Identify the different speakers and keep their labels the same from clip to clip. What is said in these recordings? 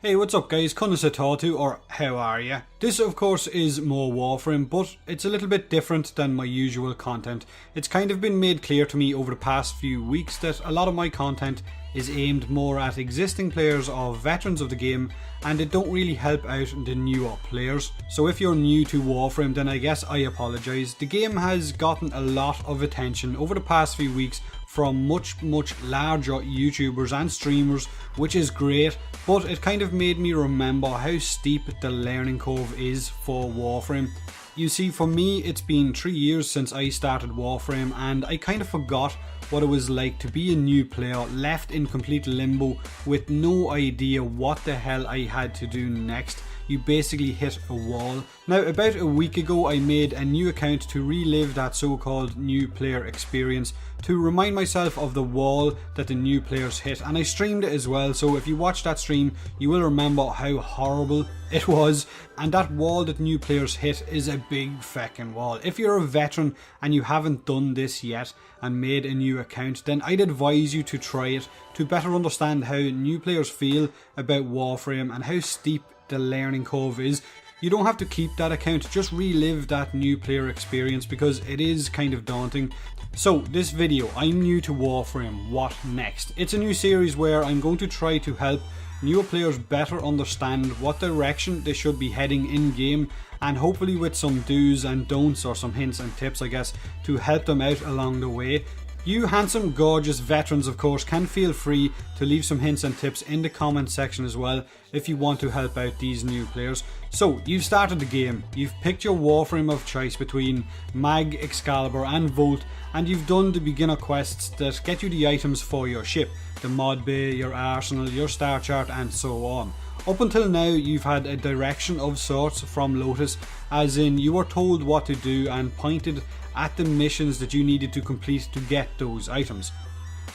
Speaker 1: Hey, what's up guys, Kunasatatu, or how are ya? This of course is more Warframe, but it's a little bit different than my usual content. It's kind of been made clear to me over the past few weeks that a lot of my content is aimed more at existing players or veterans of the game, and it don't really help out the newer players. So if you're new to Warframe, then I guess I apologise. The game has gotten a lot of attention over the past few weeks from much larger YouTubers and streamers, which is great, but it kind of made me remember how steep the learning curve is for Warframe. You see, for me it's been 3 years since I started Warframe, and I kind of forgot what it was like to be a new player left in complete limbo with no idea what the hell I had to do next. You basically hit a wall. Now, about a week ago I made a new account to relive that so-called new player experience, to remind myself of the wall that the new players hit, and I streamed it as well, so if you watch that stream you will remember how horrible it was. And that wall that new players hit is a big feckin' wall. If you're a veteran and you haven't done this yet and made a new account, then I'd advise you to try it to better understand how new players feel about Warframe and how steep the learning curve is. You don't have to keep that account, just relive that new player experience because it is kind of daunting. So this video, I'm new to Warframe, what next? It's a new series where I'm going to try to help newer players better understand what direction they should be heading in game, and hopefully with some do's and don'ts, or some hints and tips I guess, to help them out along the way. You handsome, gorgeous veterans of course can feel free to leave some hints and tips in the comment section as well if you want to help out these new players. So you've started the game, you've picked your Warframe of choice between Mag, Excalibur and Volt, and you've done the beginner quests that get you the items for your ship, the mod bay, your arsenal, your star chart and so on. Up until now you've had a direction of sorts from Lotus, as in you were told what to do and pointed at the missions that you needed to complete to get those items.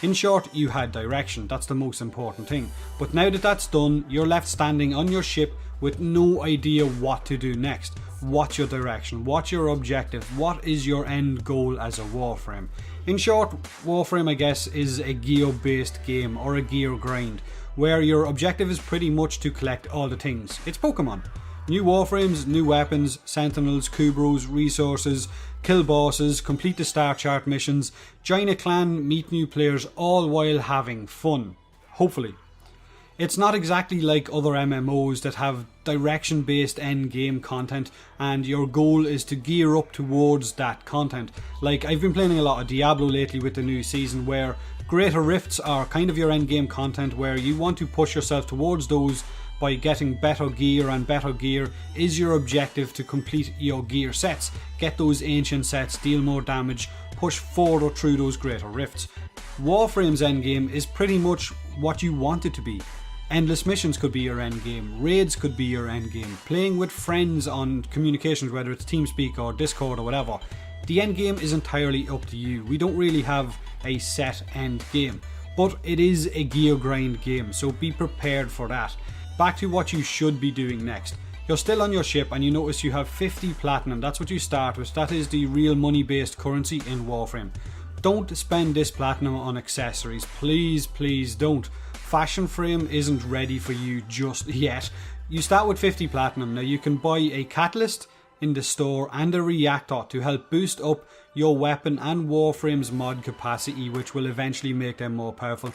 Speaker 1: In short, you had direction, that's the most important thing. But now that that's done, you're left standing on your ship with no idea what to do next. What's your direction? What's your objective? What is your end goal as a Warframe? In short, Warframe I guess is a gear based game, or a gear grind, where your objective is pretty much to collect all the things. It's Pokemon. New Warframes, new weapons, sentinels, Kubros, resources, kill bosses, complete the star chart missions, join a clan, meet new players, all while having fun. Hopefully. It's not exactly like other MMOs that have direction based end game content and your goal is to gear up towards that content. Like, I've been playing a lot of Diablo lately with the new season, where greater rifts are kind of your end game content, where you want to push yourself towards those by getting better gear, and better gear is your objective to complete your gear sets, get those ancient sets, deal more damage, push further through those greater rifts. Warframe's endgame is pretty much what you want it to be. Endless missions could be your endgame, raids could be your endgame, playing with friends on communications, whether it's TeamSpeak or Discord or whatever. The endgame is entirely up to you. We don't really have a set endgame, but it is a gear grind game, so be prepared for that. Back to what you should be doing next. You're still on your ship and you notice you have 50 platinum, that's what you start with, that is the real money based currency in Warframe. Don't spend this platinum on accessories, please don't. Fashion Frame isn't ready for you just yet. You start with 50 platinum. Now you can buy a catalyst in the store and a reactor to help boost up your weapon and Warframe's mod capacity, which will eventually make them more powerful.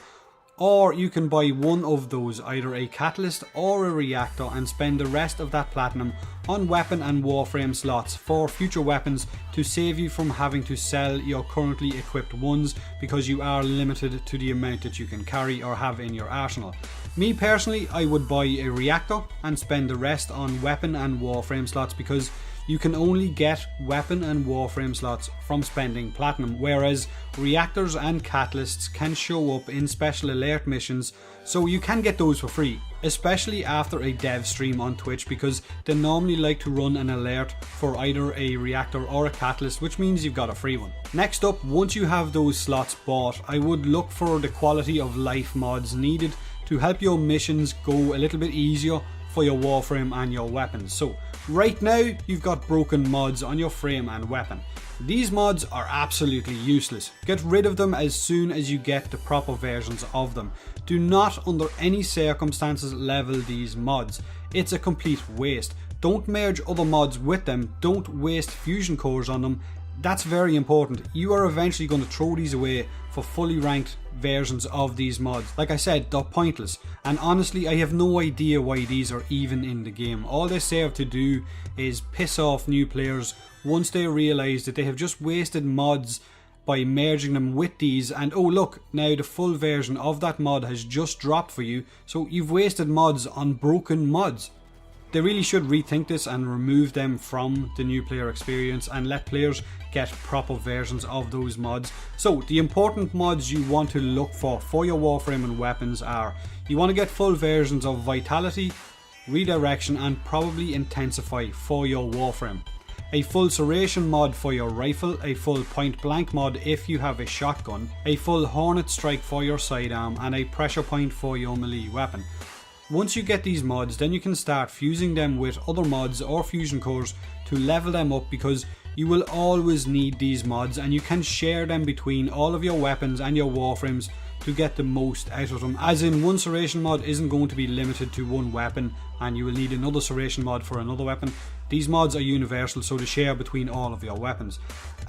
Speaker 1: Or you can buy one of those, either a catalyst or a reactor, and spend the rest of that platinum on weapon and Warframe slots for future weapons to save you from having to sell your currently equipped ones, because you are limited to the amount that you can carry or have in your arsenal. Me personally, I would buy a reactor and spend the rest on weapon and Warframe slots, because you can only get weapon and Warframe slots from spending platinum, whereas reactors and catalysts can show up in special alert missions, so you can get those for free, especially after a dev stream on Twitch, because they normally like to run an alert for either a reactor or a catalyst, which means you've got a free one. Next up, once you have those slots bought, I would look for the quality of life mods needed to help your missions go a little bit easier for your Warframe and your weapons. So right now you've got broken mods on your frame and weapon. These mods are absolutely useless. Get rid of them as soon as you get the proper versions of them. Do not under any circumstances level these mods. It's a complete waste. Don't merge other mods with them. Don't waste fusion cores on them. That's very important. You are eventually going to throw these away for fully ranked versions of these mods. Like I said, they're pointless. And honestly, I have no idea why these are even in the game. All they serve to do is piss off new players once they realise that they have just wasted mods by merging them with these, and oh look, now the full version of that mod has just dropped for you, so you've wasted mods on broken mods. They really should rethink this and remove them from the new player experience and let players get proper versions of those mods. So the important mods you want to look for your Warframe and weapons are: you want to get full versions of Vitality, Redirection and probably Intensify for your Warframe. A full serration mod for your rifle, a full point blank mod if you have a shotgun, a full hornet strike for your sidearm and a pressure point for your melee weapon. Once you get these mods, then you can start fusing them with other mods or fusion cores to level them up, because you will always need these mods and you can share them between all of your weapons and your Warframes to get the most out of them. As in, one serration mod isn't going to be limited to one weapon and you will need another serration mod for another weapon. These mods are universal, so to share between all of your weapons.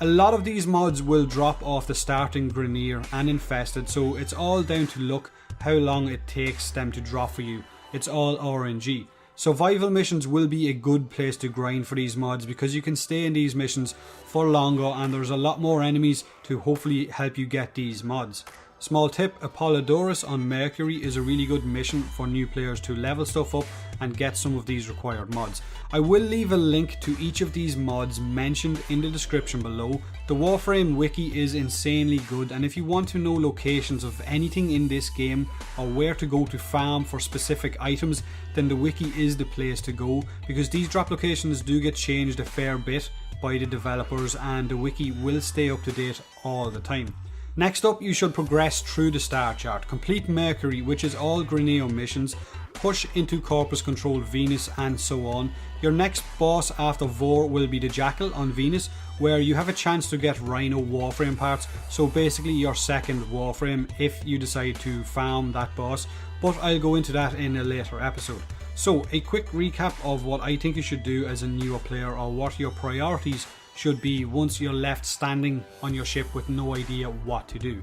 Speaker 1: A lot of these mods will drop off the starting Grineer and Infested, so it's all down to luck how long it takes them to drop for you. It's all RNG. Survival missions will be a good place to grind for these mods because you can stay in these missions for longer and there's a lot more enemies to hopefully help you get these mods. Small tip, Apollodorus on Mercury is a really good mission for new players to level stuff up and get some of these required mods. I will leave a link to each of these mods mentioned in the description below. The Warframe wiki is insanely good, and if you want to know locations of anything in this game or where to go to farm for specific items, then the wiki is the place to go, because these drop locations do get changed a fair bit by the developers and the wiki will stay up to date all the time. Next up, you should progress through the star chart, complete Mercury, which is all Grineer missions, push into Corpus Control Venus and so on. Your next boss after Vor will be the Jackal on Venus, where you have a chance to get Rhino Warframe parts, so basically your second Warframe if you decide to farm that boss, but I'll go into that in a later episode. So a quick recap of what I think you should do as a newer player, or what your priorities should be once you're left standing on your ship with no idea what to do.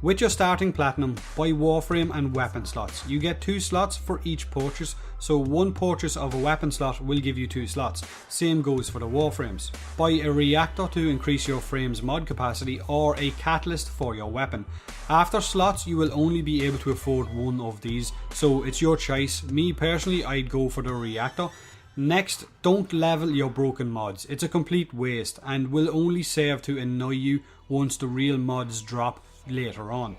Speaker 1: With your starting platinum, buy Warframe and weapon slots. You get 2 slots for each purchase, so one purchase of a weapon slot will give you 2 slots. Same goes for the Warframes. Buy a reactor to increase your frame's mod capacity, or a catalyst for your weapon. After slots, you will only be able to afford one of these, so it's your choice. Me personally, I'd go for the reactor. Next, don't level your broken mods. It's a complete waste and will only serve to annoy you once the real mods drop later on.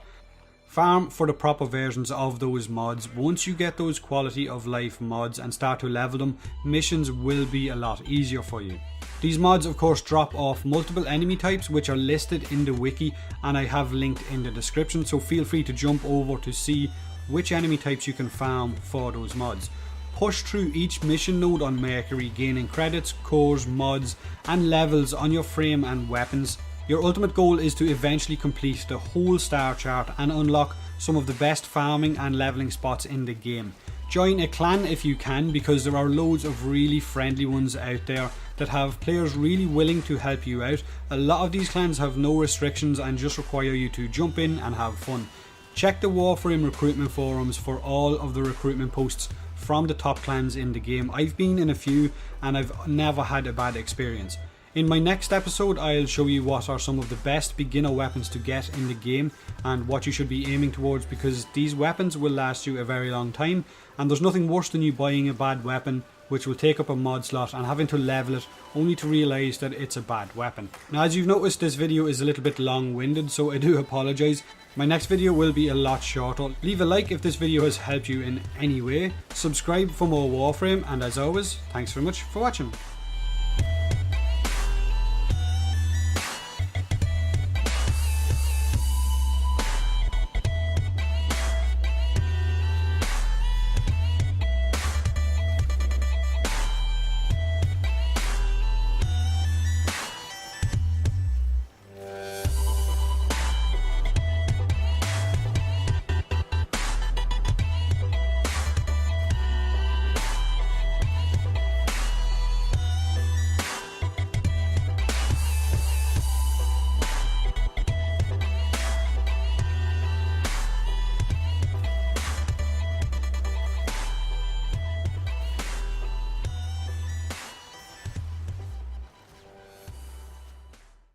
Speaker 1: Farm for the proper versions of those mods. Once you get those quality of life mods and start to level them, missions will be a lot easier for you. These mods of course drop off multiple enemy types which are listed in the wiki and I have linked in the description, so feel free to jump over to see which enemy types you can farm for those mods. Push through each mission node on Mercury, gaining credits, cores, mods and levels on your frame and weapons. Your ultimate goal is to eventually complete the whole star chart and unlock some of the best farming and leveling spots in the game. Join a clan if you can, because there are loads of really friendly ones out there that have players really willing to help you out. A lot of these clans have no restrictions and just require you to jump in and have fun. Check the Warframe recruitment forums for all of the recruitment posts from the top clans in the game. I've been in a few and I've never had a bad experience. In my next episode, I'll show you what are some of the best beginner weapons to get in the game and what you should be aiming towards, because these weapons will last you a very long time and there's nothing worse than you buying a bad weapon which will take up a mod slot and having to level it only to realise that it's a bad weapon. Now, as you've noticed, this video is a little bit long-winded, so I do apologise. My next video will be a lot shorter. Leave a like if this video has helped you in any way. Subscribe for more Warframe, and as always, thanks very much for watching.